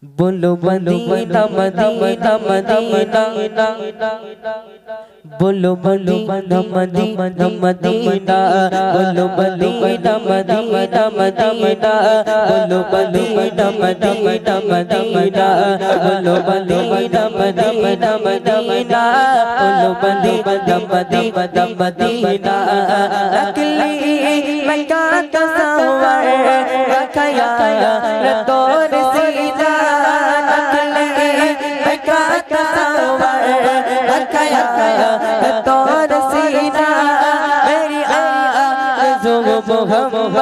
बोलो Medina Medina Medina बोलो Medina Medina Medina बोलो मदीना मदीना मदीना बोलो मदीना मदीना मदीना बोलो मदीना मदीना मदीना बोलो मदीना मदीना मदीना अकली मक्का तसव्वुर रखया रतोर सीना अकली मक्का तसव्वुर रखया रतोर सीना मेरी आरज़ू मोहम्मद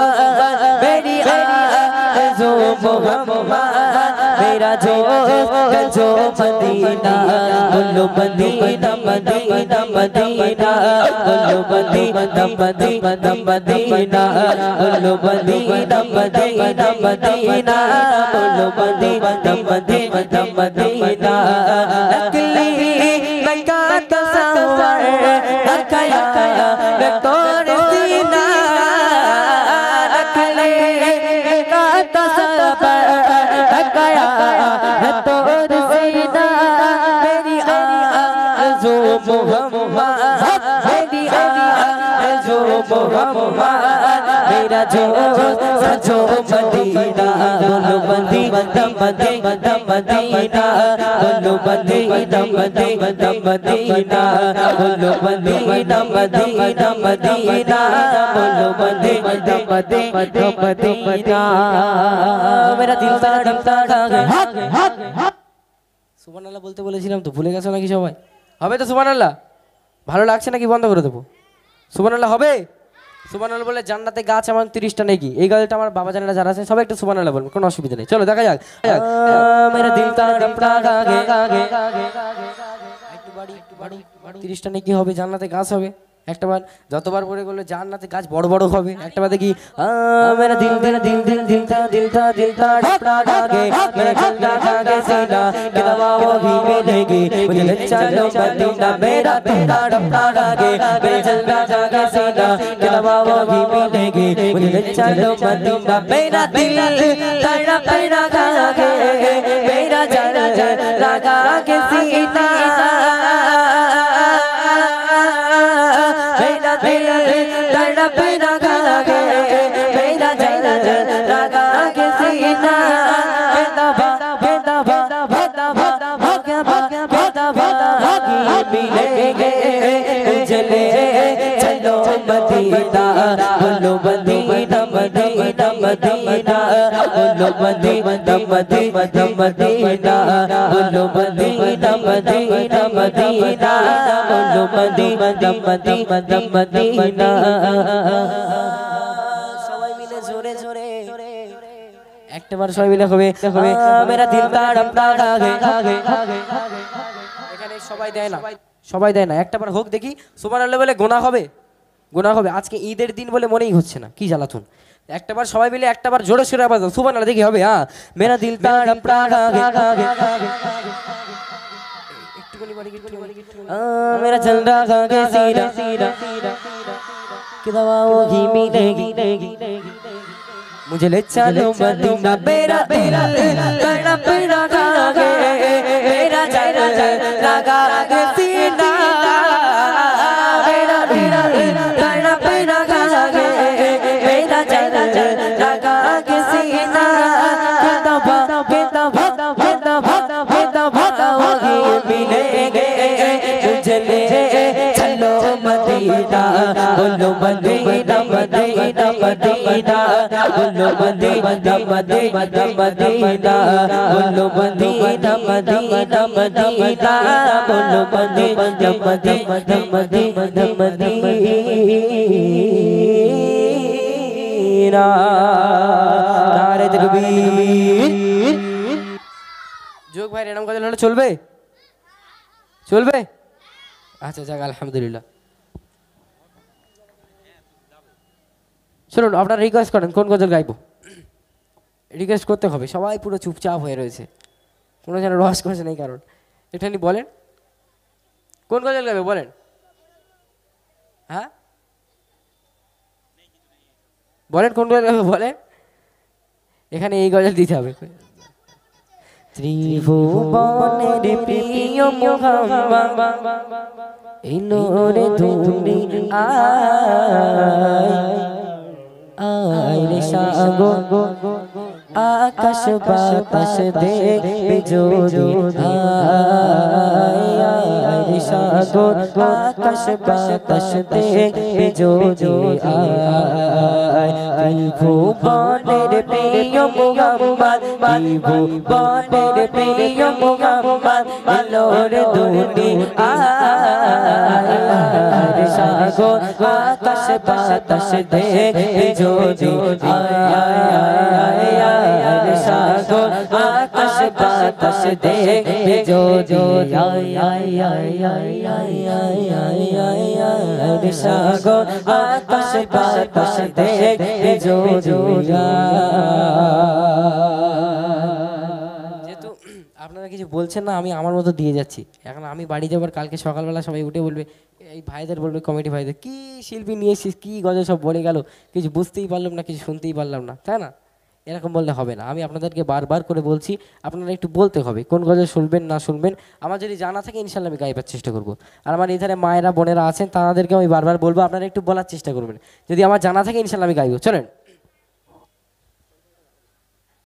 मेरी आरज़ू मोहम्मद मेरा जो मदीना बोलो मदीना मदीना मदीना बोलो मदीना मदीना मदीना बोलो मदीना मदीना मदीना बोलो मदीना मदीना मदीना नकली मक्का तसव्वुर रखया रतोर सीना नकली मक्का तसव्वुर रखया रतोर सीना मेरी आरज़ू मोहम्मद मेरी आरज़ू मोहम्मद मेरा जो सजो मदीना बोलो मदीना मदीना मदीना बोलो मदीना मदीना मदीना बोलो मदीना मदीना मदीना बोलो मदीना मदीना मदीना मेरा दिल तड़पता है সুবহানাল্লাহ বলতে বলেছিলাম তো ভুলে গেছো নাকি সবাই হবে তো সুবহানাল্লাহ ভালো লাগছে নাকি বন্ধ করে দেবো সুবহানাল্লাহ হবে সুবহানাল্লাহ বলে জান্নাতে গাছ এমন 30টা নাকি এই গাছটা আমার বাবা জানেরা যারা আছে সবাই একটু সুবহানাল্লাহ বলবেন কোনো অসুবিধা নেই চলো দেখা যাক মেরা দিল তড়পতা গাগে গাগে একটু বাড়ি 30টা নাকি হবে জান্নাতে গাছ হবে একটাবার যতবার পরে গেলে জান্নাতে গাছ বড় বড় হবে একটাবার দেখি মেরা দিল দিল দিল দিল দিল তড়পতা গাগে মেরা দিল গাগে सीना कि दवा वो भी मिलेगी मुझे ले चलो मदीना मेरा दिल तड़पता गागे मेरे जलवा जागे सीना कि दवा वो भी मिलेगी मुझे ले चलो मदीना मेरा दिल तड़पता गागे मेरा जलवा जागे सीना मेरा दिल तड़पता गागे मेरा जलवा जागे सीना मिलेंगे चले चलो मदीना बोलो मदीना मदीना मदीना बोलो मदीना मदीना मदीना बोलो मदीना मदीना मदीना बोलो मदीना मदीना मदीना সবাই মিলে জোরে জোরে একটাবার সবাই মিলে হবে মেরা দিল তড়পতা গাগে এখানে সবাই দেয় না একটাবার হোক দেখি সুবহানাল্লাহ বলে গোনা হবে আজকে ঈদের দিন বলে মনেই হচ্ছে না কি জ্বালাতুন একটাবার সবাই মিলে একটাবার জোরে সোরে আওয়াজ দাও সুবহানাল্লাহ দেখি হবে হ্যাঁ মেরা দিল তড়পতা গাগে একটুখানি বাড়ি মেরা চল रहा गागे सीना कि दवा वो ही मिलेगी मुझे ले चलो मदीना मेरा दिल तड़पता गागे मेरा जलवा जागे सीना मेरा दिल तड़पता गागे मेरा जलवा जागे सीना वही मिलेंगे मुझे ले चलो मदीना बोलो मदीना मदीना मदीना बोलो मदीना मदीना मदीना बोलो मदीना मदीना मदीना बोलो मदीना मदीना मदीना मदीना नारे तकबीर যোগ ভাই এরকম কাজ হলে চলবে আচ্ছা যাক আলহামদুলিল্লাহ শুনুন আপনারা রিকোয়েস্ট করেন কোন গজল গাইবো রিকোয়েস্ট করতে হবে সবাই পুরো চুপচাপ হয়ে রয়েছে কোনো যেন রস করছে নেই কারণ এখানে বলেন কোন গজল গাইবে বলেন হ্যাঁ বলেন কোন গজল গাইবে বলেন এখানে এই গজল দিতে হবে ত্রিভুবনের প্রিয় মুহাম্মদ এই নূরে ধুলি আয় রে সাগর আকাশ বাতাস দেখবে যদি আয় রে সাগর আকাশ বাতাস দেখবে যদি আয় ত্রিভুবনের প্রিয় মুহাম্মদ ত্রিভুবনের প্রিয় মুহাম্মদ এলোরে ধুলি আয় সাগর আকাশ বাতাস দেখবে যদি আয় সাগর আকাশ বাতাস দেখবে যদি আয় সাগর আকাশ বাতাস দেখবে যদি। যেহেতু আপনারা কিছু বলছেন না, আমি আমার মতো দিয়ে যাচ্ছি। এখন আমি বাড়ি যাবার কালকে সকালবেলা সবাই উঠে বলবে, এই ভাইদের বলবে, কমিটি ভাইদের, কি শিল্পী নিয়ে এসেছিস, কি গজল সব বলে গেল, কিছু বুঝতেই পারলাম না, কিছু শুনতেই পারলাম না, তাই না? এরকম বললে হবে না। আমি আপনাদেরকে বারবার করে বলছি, আপনারা একটু বলতে হবে কোন গজল শুনবেন না শুনবেন। আমার যদি জানা থাকে ইনশাল্লাহ আমি গাইবার চেষ্টা করব। আর আমার এধারে মায়েরা বোনেরা আছেন, তাদেরকে আমি বারবার বলবো আপনারা একটু বলার চেষ্টা করবেন। যদি আমার জানা থাকে ইনশাল্লাহ আমি গাইবো। চলেন।